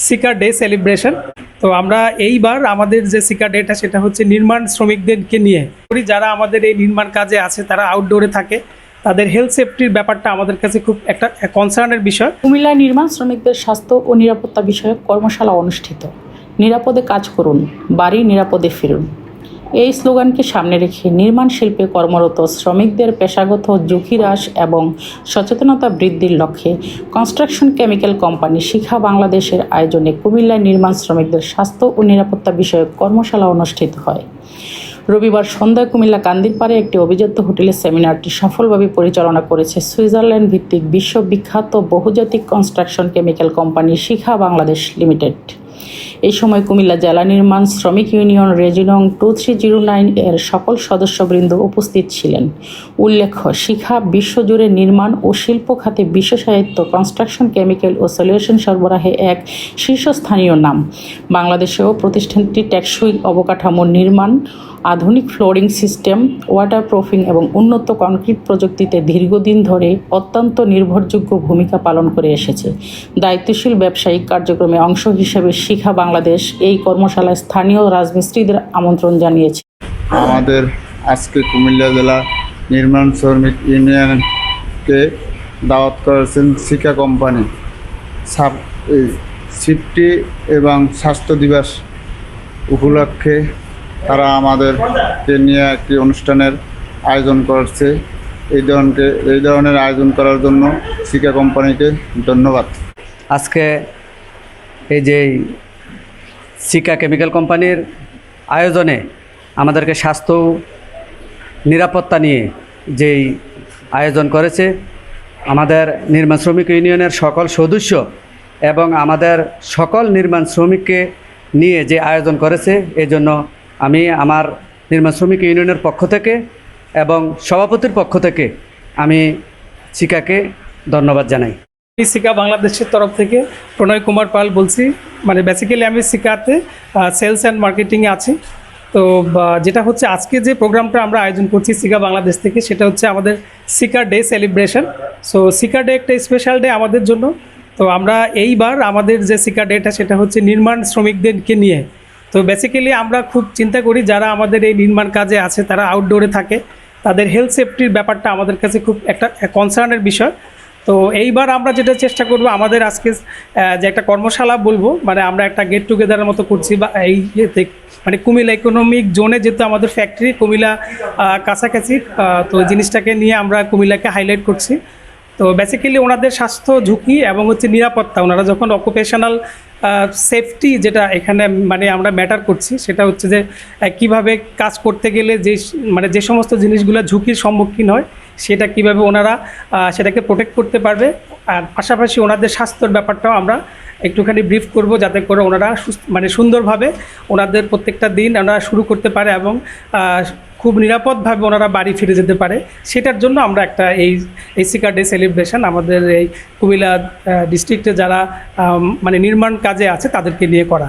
Seeker day celebration. তো আমরা এইবার আমাদের যে সিকা ডেটা সেটা হচ্ছে নির্মাণ শ্রমিকদেরকে নিয়ে করি। যারা আমাদের এই নির্মাণ কাজে আছে তারা আউটডোরে থাকে, তাদের হেলথ সেফটির ব্যাপারটা আমাদের কাছে খুব একটা কনসার্নের বিষয়। কুমিল্লায় নির্মাণ শ্রমিকদের স্বাস্থ্য ও নিরাপত্তা বিষয়ক কর্মশালা অনুষ্ঠিত। নিরাপদে কাজ করুন, বাড়ি নিরাপদে ফিরুন। এই স্লোগানকে সামনে রেখে নির্মাণ শিল্পে কর্মরত শ্রমিকদের পেশাগত ঝুঁকি হ্রাস এবং সচেতনতা বৃদ্ধির লক্ষ্যে কনস্ট্রাকশন কেমিক্যাল কোম্পানি শিখা বাংলাদেশের আয়োজনে কুমিল্লায় নির্মাণ শ্রমিকদের স্বাস্থ্য ও নিরাপত্তা বিষয়ক কর্মশালা অনুষ্ঠিত হয়। রবিবার সন্ধ্যায় কুমিল্লা কান্দিরপাড়ে একটি অভিজাত হোটেলে সেমিনারটি সফলভাবে পরিচালনা করেছে সুইজারল্যান্ড ভিত্তিক বিশ্ববিখ্যাত বহুজাতিক কনস্ট্রাকশন কেমিক্যাল কোম্পানি শিখা বাংলাদেশ লিমিটেড। এই সময় কুমিল্লা জেলা নির্মাণ শ্রমিক ইউনিয়ন রেজিনং 2309 এর সকল সদস্যবৃন্দ উপস্থিত ছিলেন। উল্লেখ্য, শিখা বিশ্বজুড়ে নির্মাণ ও শিল্প খাতে বিশেষায়িত কনস্ট্রাকশন কেমিক্যাল ও সলিউশন সরবরাহে এক শীর্ষস্থানীয় নাম। বাংলাদেশেও প্রতিষ্ঠানটি টেকসই অবকাঠামো নির্মাণ, আধুনিক ফ্লোরিং সিস্টেম, ওয়াটারপ্রুফিং এবং উন্নত কংক্রিট প্রযুক্তিতে দীর্ঘদিন ধরে অত্যন্ত নির্ভরযোগ্য ভূমিকা পালন করে এসেছে। দায়িত্বশীল ব্যবসায়িক কার্যক্রমে অংশ হিসেবে শিখা বাংলাদেশ এই কর্মশালায় স্থানীয় রাজমিস্ত্রিদের আমন্ত্রণ জানিয়েছে। আমাদের আজকে কুমিল্লা জেলা নির্মাণ শ্রমিক ইউনিয়নকে দাওয়াত করেছেন শিখা কোম্পানি। সেফটি এবং স্বাস্থ্য দিবস উপলক্ষে তারা আমাদেরকে নিয়ে একটি অনুষ্ঠানের আয়োজন করছে। এই ধরনের আয়োজন করার জন্য শিখা কোম্পানিকে ধন্যবাদ। আজকে এই যে শিখা কেমিক্যাল কোম্পানির আয়োজনে আমাদেরকে স্বাস্থ্য নিরাপত্তা নিয়ে যেই আয়োজন করেছে, আমাদের নির্মাণ শ্রমিক ইউনিয়নের সকল সদস্য এবং আমাদের সকল নির্মাণ শ্রমিককে নিয়ে যে আয়োজন করেছে, এজন্য আমি আমার নির্মাণ শ্রমিক ইউনিয়নের পক্ষ থেকে এবং সভাপতির পক্ষ থেকে আমি শিখাকে ধন্যবাদ জানাই। শিখা বাংলাদেশের তরফ থেকে প্রণয় কুমার পাল বলছি। বেসিক্যালি আমি শিখাতে সেলস অ্যান্ড মার্কেটিংয়ে আছি। তো যেটা হচ্ছে আজকে যে প্রোগ্রামটা আমরা আয়োজন করছি শিখা বাংলাদেশ থেকে, সেটা হচ্ছে আমাদের শিখা ডে সেলিব্রেশন। সো শিখা ডে একটা স্পেশাল ডে আমাদের জন্য। তো আমরা এইবার আমাদের যে শিখা ডেটা সেটা হচ্ছে নির্মাণ শ্রমিকদেরকে নিয়ে। তো বেসিক্যালি আমরা খুব চিন্তা করি যারা আমাদের এই নির্মাণ কাজে আছে তারা আউটডোরে থাকে, তাদের হেলথ সেফটির ব্যাপারটা আমাদের কাছে খুব একটা কনসার্নের বিষয়। তো এইবার আমরা যেটা চেষ্টা করব, আমাদের আজকে যে একটা কর্মশালা বলবো, আমরা একটা গেট টুগেদারের মতো করছি বা এই কুমিল্লা ইকোনমিক জোনে যেহেতু আমাদের ফ্যাক্টরি কুমিল্লা কাছাকাছি, তো জিনিসটাকে নিয়ে আমরা কুমিল্লাকে হাইলাইট করছি। তো বেসিক্যালি ওনাদের স্বাস্থ্য ঝুঁকি এবং হচ্ছে নিরাপত্তা, ওনারা যখন অকুপেশনাল সেফটি যেটা এখানে আমরা ম্যাটার করছি, সেটা হচ্ছে যে কিভাবে কাজ করতে গেলে যে সমস্ত জিনিসগুলো ঝুঁকির সম্মুখীন হয় সেটা কিভাবে ওনারা সেটাকে প্রোটেক্ট করতে পারবে। আর পাশাপাশি ওনাদের স্বাস্থ্যর ব্যাপারটাও আমরা একটুখানি ব্রিফ করব, যাতে করে ওনারা সুন্দরভাবে ওনাদের প্রত্যেকটা দিন ওনারা শুরু করতে পারে এবং খুব নিরাপদভাবে ওনারা বাড়ি ফিরে যেতে পারে। সেটার জন্য আমরা একটা এই শিখা ডে সেলিব্রেশন আমাদের এই কুমিল্লা ডিস্ট্রিক্টে যারা নির্মাণ কাজে আছে তাদেরকে নিয়ে করা।